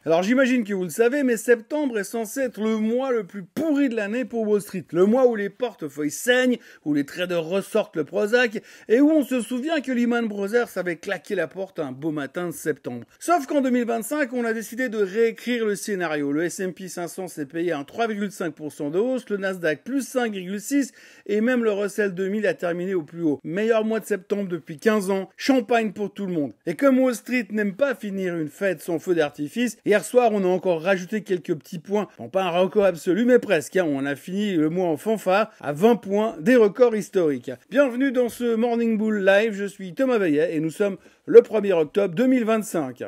Alors j'imagine que vous le savez, mais septembre est censé être le mois le plus pourri de l'année pour Wall Street. Le mois où les portefeuilles saignent, où les traders ressortent le Prozac, et où on se souvient que Lehman Brothers avait claqué la porte un beau matin de septembre. Sauf qu'en 2025, on a décidé de réécrire le scénario. Le S&P 500 s'est payé un 3,5% de hausse, le Nasdaq plus 5,6%, et même le Russell 2000 a terminé au plus haut. Meilleur mois de septembre depuis 15 ans, champagne pour tout le monde. Et comme Wall Street n'aime pas finir une fête sans feu d'artifice, hier soir, on a encore rajouté quelques petits points. Bon, pas un record absolu, mais presque. On a fini le mois en fanfare à 20 points des records historiques. Bienvenue dans ce Morning Bull Live. Je suis Thomas Veillet et nous sommes le 1er octobre 2025.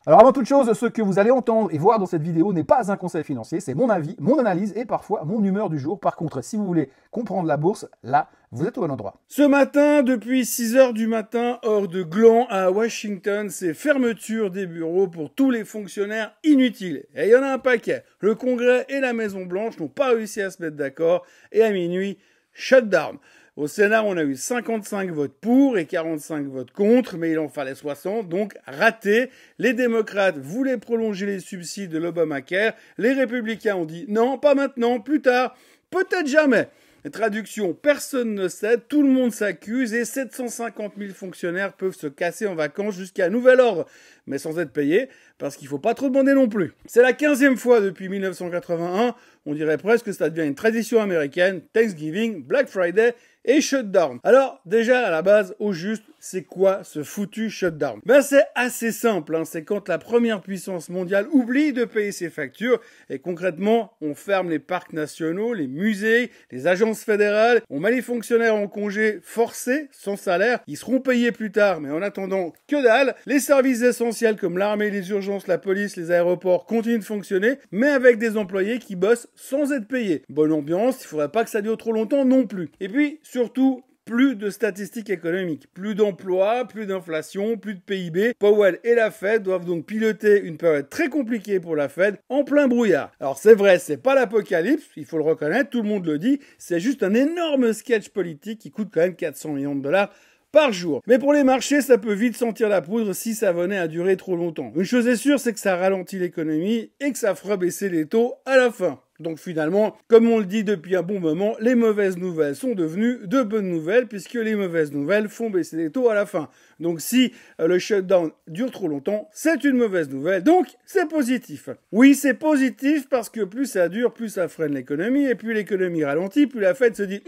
Alors avant toute chose, ce que vous allez entendre et voir dans cette vidéo n'est pas un conseil financier, c'est mon avis, mon analyse et parfois mon humeur du jour. Par contre, si vous voulez comprendre la bourse, là, vous êtes au bon endroit. Ce matin, depuis 6 heures du matin, hors de Gland à Washington, c'est fermeture des bureaux pour tous les fonctionnaires inutiles. Et il y en a un paquet. Le Congrès et la Maison-Blanche n'ont pas réussi à se mettre d'accord et à minuit, shutdown. Au Sénat, on a eu 55 votes pour et 45 votes contre, mais il en fallait 60, donc raté. Les démocrates voulaient prolonger les subsides de l'Obamacare. Les républicains ont dit non, pas maintenant, plus tard, peut-être jamais. Traduction, personne ne cède, tout le monde s'accuse et 750 000 fonctionnaires peuvent se casser en vacances jusqu'à nouvel ordre, mais sans être payés, parce qu'il faut pas trop demander non plus. C'est la 15e fois depuis 1981, on dirait presque que ça devient une tradition américaine, Thanksgiving, Black Friday et shutdown. Alors, déjà, à la base, au juste, c'est quoi ce foutu shutdown? Ben, c'est assez simple, c'est quand la première puissance mondiale oublie de payer ses factures, et concrètement, on ferme les parcs nationaux, les musées, les agences fédérales, on met les fonctionnaires en congé forcé, sans salaire, ils seront payés plus tard, mais en attendant, que dalle, les services essentiels comme l'armée, les urgences, la police, les aéroports continuent de fonctionner, mais avec des employés qui bossent sans être payés. Bonne ambiance, il faudrait pas que ça dure trop longtemps non plus. Et puis, surtout, plus de statistiques économiques, plus d'emplois, plus d'inflation, plus de PIB. Powell et la Fed doivent donc piloter une période très compliquée pour la Fed en plein brouillard. Alors c'est vrai, c'est pas l'apocalypse, il faut le reconnaître, tout le monde le dit, c'est juste un énorme sketch politique qui coûte quand même 400 millions de dollars par jour. Mais pour les marchés, ça peut vite sentir la poudre si ça venait à durer trop longtemps. Une chose est sûre, c'est que ça ralentit l'économie et que ça fera baisser les taux à la fin. Donc finalement, comme on le dit depuis un bon moment, les mauvaises nouvelles sont devenues de bonnes nouvelles puisque les mauvaises nouvelles font baisser les taux à la fin. Donc si le shutdown dure trop longtemps, c'est une mauvaise nouvelle. Donc c'est positif. Oui, c'est positif parce que plus ça dure, plus ça freine l'économie et plus l'économie ralentit, plus la Fed se dit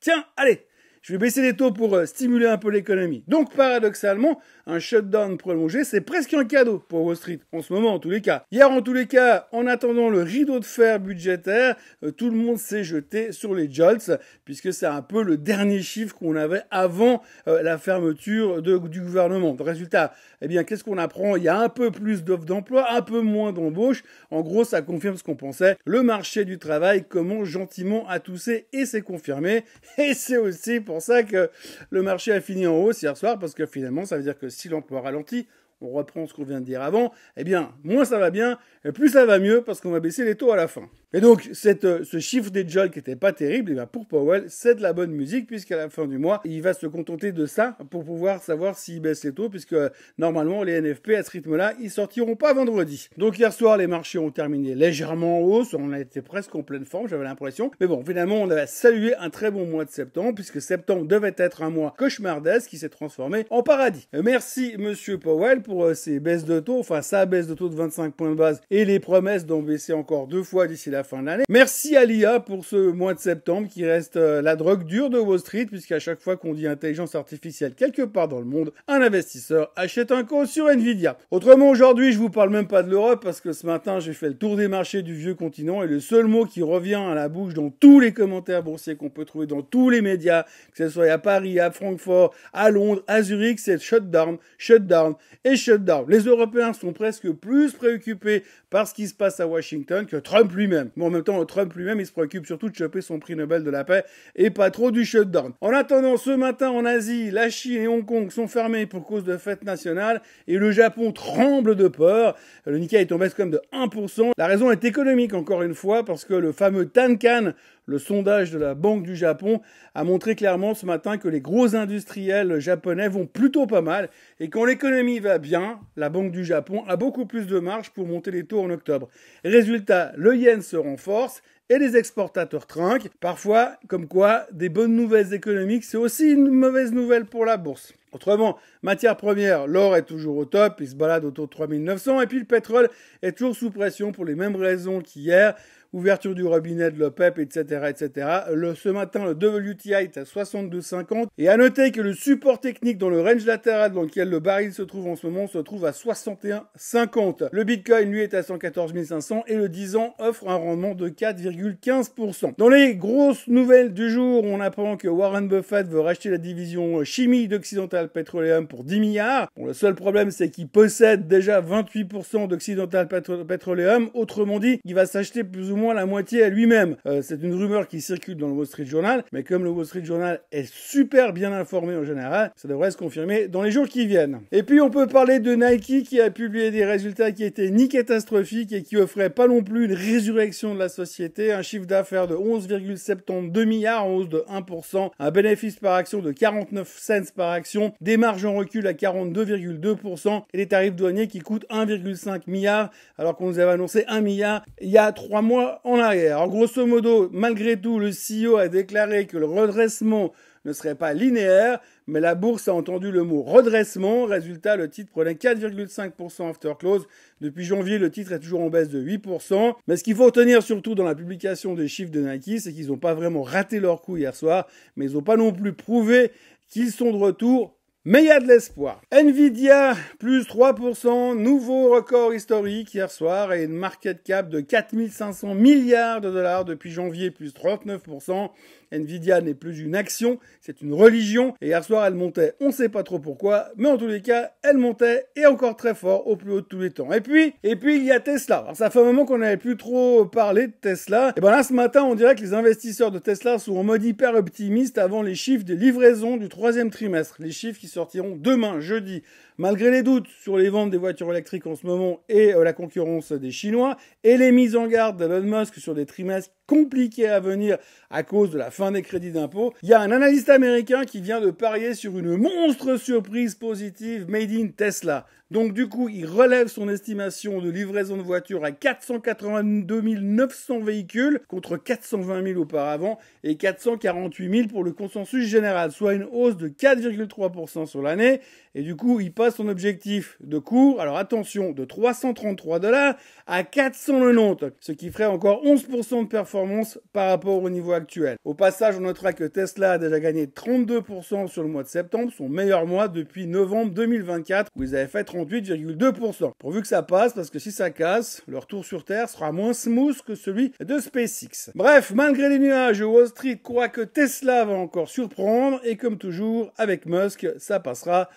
tiens, allez, je vais baisser les taux pour stimuler un peu l'économie. Donc, paradoxalement, un shutdown prolongé, c'est presque un cadeau pour Wall Street, en ce moment, en tous les cas. Hier, en tous les cas, en attendant le rideau de fer budgétaire, tout le monde s'est jeté sur les jolts, puisque c'est un peu le dernier chiffre qu'on avait avant la fermeture du gouvernement. Résultat, eh bien, qu'est-ce qu'on apprend? Il y a un peu plus d'offres d'emploi, un peu moins d'embauches. En gros, ça confirme ce qu'on pensait. Le marché du travail commence gentiment à tousser et c'est confirmé. Et c'est aussi pour ça que le marché a fini en hausse hier soir, parce que finalement, ça veut dire que si l'emploi ralentit, on reprend ce qu'on vient de dire avant, eh bien, moins ça va bien, et plus ça va mieux, parce qu'on va baisser les taux à la fin. Et donc, ce chiffre des jolts qui était pas terrible, eh bien, pour Powell, c'est de la bonne musique, puisqu'à la fin du mois, il va se contenter de ça pour pouvoir savoir s'il baisse les taux, puisque normalement, les NFP, à ce rythme-là, ils sortiront pas vendredi. Donc, hier soir, les marchés ont terminé légèrement en hausse, on a été presque en pleine forme, j'avais l'impression. Mais bon, finalement, on a salué un très bon mois de septembre, puisque septembre devait être un mois cauchemardesque qui s'est transformé en paradis. Merci, monsieur Powell, pour ses baisses de taux, enfin, sa baisse de taux de 25 points de base et les promesses d'en baisser encore 2 fois d'ici la fin de l'année. Merci à l'IA pour ce mois de septembre qui reste la drogue dure de Wall Street, puisqu'à chaque fois qu'on dit intelligence artificielle quelque part dans le monde, un investisseur achète un call sur Nvidia. Autrement, aujourd'hui, je vous parle même pas de l'Europe, parce que ce matin, j'ai fait le tour des marchés du vieux continent et le seul mot qui revient à la bouche dans tous les commentaires boursiers qu'on peut trouver dans tous les médias, que ce soit à Paris, à Francfort, à Londres, à Zurich, c'est shutdown, shutdown et shutdown. Les Européens sont presque plus préoccupés par ce qui se passe à Washington que Trump lui-même. Bon, en même temps, Trump lui-même, il se préoccupe surtout de choper son prix Nobel de la paix et pas trop du shutdown. En attendant, ce matin en Asie, la Chine et Hong Kong sont fermés pour cause de fête nationale et le Japon tremble de peur. Le Nikkei est en baisse comme de 1%. La raison est économique, encore une fois, parce que le fameux Tankan, Le sondage de la Banque du Japon a montré clairement ce matin que les gros industriels japonais vont plutôt pas mal et quand l'économie va bien, la Banque du Japon a beaucoup plus de marge pour monter les taux en octobre. Résultat, le yen se renforce et les exportateurs trinquent. Parfois, comme quoi, des bonnes nouvelles économiques, c'est aussi une mauvaise nouvelle pour la bourse. Autrement, matière première, l'or est toujours au top, il se balade autour de 3900, et puis le pétrole est toujours sous pression pour les mêmes raisons qu'hier. Ouverture du robinet de l'OPEP, etc., etc. Ce matin, le WTI est à 62,50. Et à noter que le support technique dans le range latéral dans lequel le baril se trouve en ce moment se trouve à 61,50. Le Bitcoin, lui, est à 114 500 et le 10 ans offre un rendement de 4,15%. Dans les grosses nouvelles du jour, on apprend que Warren Buffett veut racheter la division chimie d'Occidental Petroleum pour 10 milliards. Bon, le seul problème, c'est qu'il possède déjà 28% d'Occidental Petroleum. Autrement dit, il va s'acheter plus ou moins la moitié à lui-même. C'est une rumeur qui circule dans le Wall Street Journal, mais comme le Wall Street Journal est super bien informé en général, ça devrait se confirmer dans les jours qui viennent. Et puis on peut parler de Nike qui a publié des résultats qui étaient ni catastrophiques et qui offraient pas non plus une résurrection de la société, un chiffre d'affaires de 11,72 milliards en hausse de 1%, un bénéfice par action de 49 cents par action, des marges en recul à 42,2% et des tarifs douaniers qui coûtent 1,5 milliard alors qu'on nous avait annoncé 1 milliard il y a 3 mois en arrière. Alors, grosso modo, malgré tout, le CEO a déclaré que le redressement ne serait pas linéaire, mais la bourse a entendu le mot redressement. Résultat, le titre prenait 4,5% after close. Depuis janvier, le titre est toujours en baisse de 8%. Mais ce qu'il faut retenir surtout dans la publication des chiffres de Nike, c'est qu'ils n'ont pas vraiment raté leur coup hier soir, mais ils n'ont pas non plus prouvé qu'ils sont de retour. Mais il y a de l'espoir. Nvidia, plus 3%, nouveau record historique hier soir et une market cap de 4500 milliards de dollars depuis janvier, plus 39%. Nvidia n'est plus une action, c'est une religion. Et hier soir, elle montait, on ne sait pas trop pourquoi, mais en tous les cas, elle montait et encore très fort au plus haut de tous les temps. Et puis il y a Tesla. Alors, ça fait un moment qu'on n'avait plus trop parlé de Tesla. Et ben là, ce matin, on dirait que les investisseurs de Tesla sont en mode hyper optimiste avant les chiffres des livraisons du troisième trimestre. Les chiffres qui sortiront demain, jeudi. Malgré les doutes sur les ventes des voitures électriques en ce moment et la concurrence des Chinois et les mises en garde d'Elon Musk sur des trimestres compliqués à venir à cause de la fin des crédits d'impôt, il y a un analyste américain qui vient de parier sur une monstre surprise positive made in Tesla. Donc du coup, il relève son estimation de livraison de voitures à 482 900 véhicules contre 420 000 auparavant et 448 000 pour le consensus général, soit une hausse de 4,3% sur l'année. Et du coup, il passe son objectif de cours, alors attention, de 333 $ à 490, ce qui ferait encore 11% de performance par rapport au niveau actuel. Au passage, on notera que Tesla a déjà gagné 32% sur le mois de septembre, son meilleur mois depuis novembre 2024, où ils avaient fait 38,2%. Pourvu que ça passe, parce que si ça casse, le retour sur Terre sera moins smooth que celui de SpaceX. Bref, malgré les nuages, Wall Street croit que Tesla va encore surprendre, et comme toujours, avec Musk, ça passera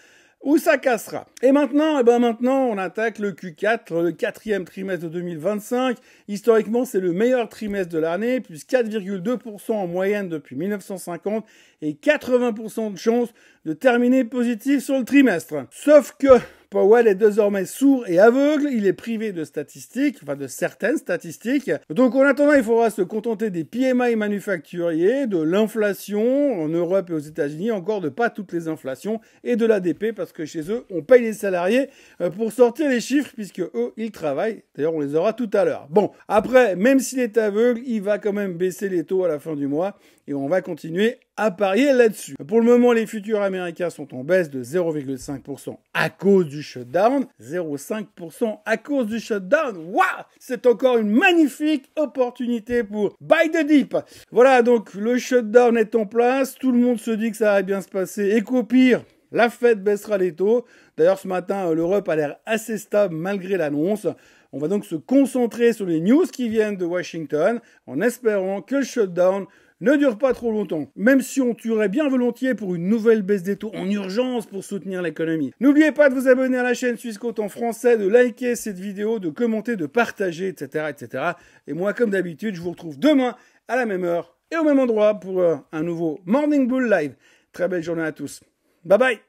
ou ça cassera. Et maintenant, on attaque le Q4, le quatrième trimestre de 2025. Historiquement, c'est le meilleur trimestre de l'année, plus 4,2% en moyenne depuis 1950 et 80% de chances de terminer positif sur le trimestre. Sauf que Powell est désormais sourd et aveugle, il est privé de statistiques, enfin de certaines statistiques. Donc en attendant, il faudra se contenter des PMI manufacturiers, de l'inflation en Europe et aux États-Unis, encore de pas toutes les inflations, et de l'ADP, parce que chez eux, on paye les salariés pour sortir les chiffres, puisque eux, ils travaillent. D'ailleurs, on les aura tout à l'heure. Bon, après, même s'il est aveugle, il va quand même baisser les taux à la fin du mois, et on va continuer à parier là-dessus. Pour le moment, les futurs américains sont en baisse de 0,5% à cause du shutdown. 0,5% à cause du shutdown. Waouh! C'est encore une magnifique opportunité pour buy the dip. Voilà, donc le shutdown est en place. Tout le monde se dit que ça va bien se passer et qu'au pire, la Fed baissera les taux. D'ailleurs, ce matin, l'Europe a l'air assez stable malgré l'annonce. On va donc se concentrer sur les news qui viennent de Washington en espérant que le shutdown ne dure pas trop longtemps, même si on tuerait bien volontiers pour une nouvelle baisse des taux en urgence pour soutenir l'économie. N'oubliez pas de vous abonner à la chaîne Swissquote en français, de liker cette vidéo, de commenter, de partager, etc., etc. Et moi, comme d'habitude, je vous retrouve demain à la même heure et au même endroit pour un nouveau Morning Bull Live. Très belle journée à tous. Bye bye!